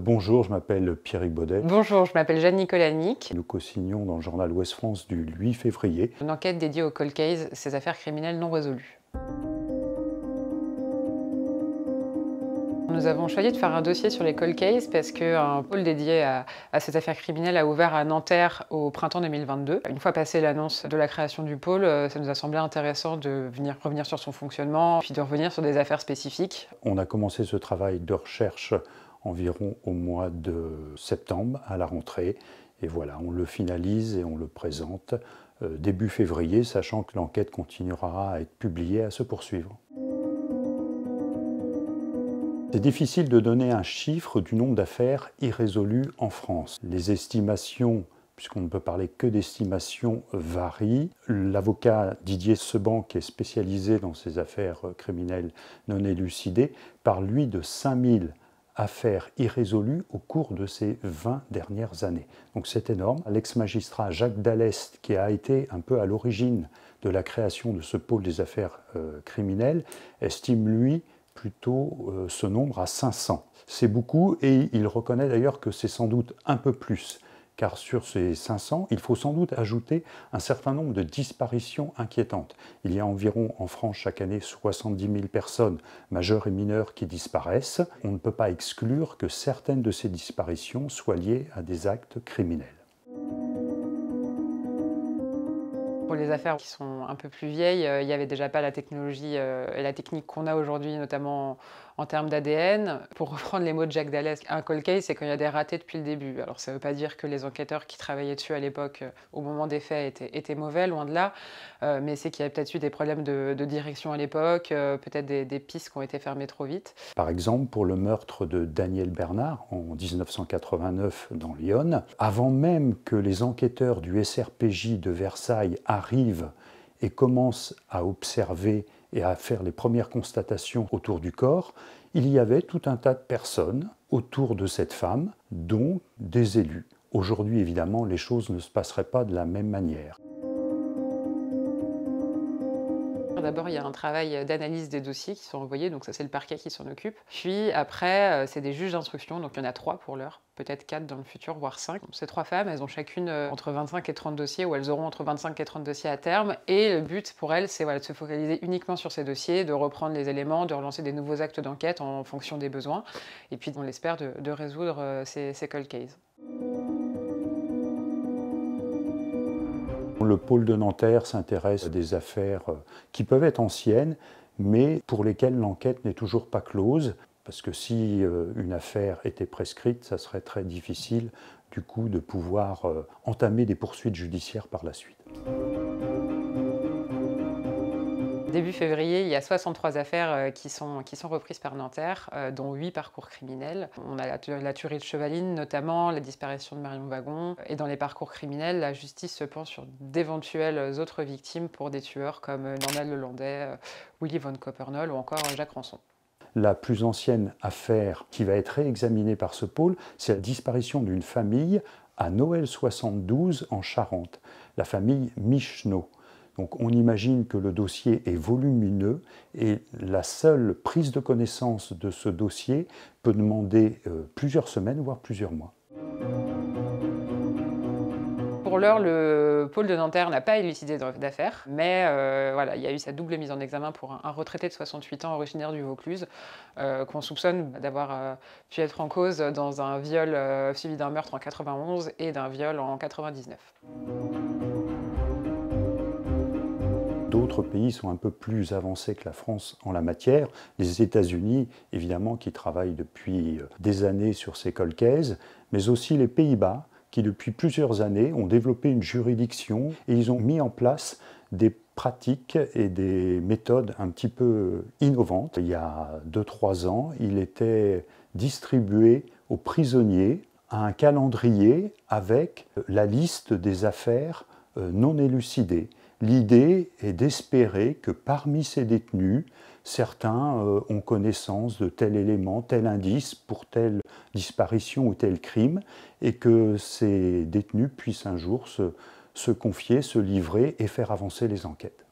Bonjour, je m'appelle Pierrick Baudet. Bonjour, je m'appelle Jeanne Nicolanik. Nous co-signons dans le journal Ouest France du 8 février Une enquête dédiée au cold case, ces affaires criminelles non résolues. Nous avons choisi de faire un dossier sur les cold cases parce qu'un pôle dédié à ces affaires criminelles a ouvert à Nanterre au printemps 2022. Une fois passée l'annonce de la création du pôle, ça nous a semblé intéressant de revenir sur son fonctionnement, puis de revenir sur des affaires spécifiques. On a commencé ce travail de recherche environ au mois de septembre, à la rentrée. Et voilà, on le finalise et on le présente début février, sachant que l'enquête continuera à être publiée, à se poursuivre. C'est difficile de donner un chiffre du nombre d'affaires irrésolues en France. Les estimations, puisqu'on ne peut parler que d'estimations, varient. L'avocat Didier Seban, qui est spécialisé dans ces affaires criminelles non élucidées, parle lui de 5000 affaires irrésolues au cours de ces 20 dernières années. Donc c'est énorme. L'ex-magistrat Jacques Dallest, qui a été un peu à l'origine de la création de ce pôle des affaires criminelles, estime lui plutôt ce nombre à 500. C'est beaucoup et il reconnaît d'ailleurs que c'est sans doute un peu plus, car sur ces 500, il faut sans doute ajouter un certain nombre de disparitions inquiétantes. Il y a environ en France chaque année 70 000 personnes, majeures et mineures, qui disparaissent. On ne peut pas exclure que certaines de ces disparitions soient liées à des actes criminels. Pour les affaires qui sont un peu plus vieilles, il n'y avait déjà pas la technologie et la technique qu'on a aujourd'hui, notamment en termes d'ADN. Pour reprendre les mots de Jacques Dallest, un cold case, c'est quand il y a des ratés depuis le début. Alors ça ne veut pas dire que les enquêteurs qui travaillaient dessus à l'époque, au moment des faits, étaient mauvais, loin de là, mais c'est qu'il y a peut-être eu des problèmes de direction à l'époque, peut-être des pistes qui ont été fermées trop vite. Par exemple, pour le meurtre de Daniel Bernard en 1989 dans l'Yonne, avant même que les enquêteurs du SRPJ de Versailles arrivent et commencent à observer et à faire les premières constatations autour du corps, il y avait tout un tas de personnes autour de cette femme, dont des élus. Aujourd'hui, évidemment, les choses ne se passeraient pas de la même manière. D'abord, il y a un travail d'analyse des dossiers qui sont envoyés, donc ça c'est le parquet qui s'en occupe. Puis après, c'est des juges d'instruction, donc il y en a 3 pour l'heure, peut-être 4 dans le futur, voire 5. Ces 3 femmes, elles ont chacune entre 25 et 30 dossiers, ou elles auront entre 25 et 30 dossiers à terme. Et le but pour elles, c'est de se focaliser uniquement sur ces dossiers, de reprendre les éléments, de relancer des nouveaux actes d'enquête en fonction des besoins. Et puis on l'espère de résoudre ces cold cases. Le pôle de Nanterre s'intéresse à des affaires qui peuvent être anciennes, mais pour lesquelles l'enquête n'est toujours pas close, parce que si une affaire était prescrite, ça serait très difficile du coup de pouvoir entamer des poursuites judiciaires par la suite. Début février, il y a 63 affaires qui sont reprises par Nanterre, dont 8 parcours criminels. On a la tuerie de Chevaline notamment, la disparition de Marion Wagon. Et dans les parcours criminels, la justice se penche sur d'éventuelles autres victimes pour des tueurs comme Norman Lelandais, Willy von Copernol ou encore Jacques Ranson. La plus ancienne affaire qui va être réexaminée par ce pôle, c'est la disparition d'une famille à Noël 72 en Charente, la famille Michneau. Donc on imagine que le dossier est volumineux et la seule prise de connaissance de ce dossier peut demander plusieurs semaines, voire plusieurs mois. Pour l'heure, le pôle de Nanterre n'a pas élucidé d'affaires, mais voilà, il y a eu cette double mise en examen pour un retraité de 68 ans originaire du Vaucluse, qu'on soupçonne d'avoir pu être en cause dans un viol suivi d'un meurtre en 91 et d'un viol en 99. D'autres pays sont un peu plus avancés que la France en la matière. Les États-Unis, évidemment, qui travaillent depuis des années sur ces cold cases, mais aussi les Pays-Bas, qui depuis plusieurs années ont développé une juridiction et ils ont mis en place des pratiques et des méthodes un petit peu innovantes. Il y a 2-3 ans, il était distribué aux prisonniers un calendrier avec la liste des affaires non élucidées. L'idée est d'espérer que parmi ces détenus, certains ont connaissance de tel élément, tel indice pour telle disparition ou tel crime, et que ces détenus puissent un jour se confier, se livrer et faire avancer les enquêtes.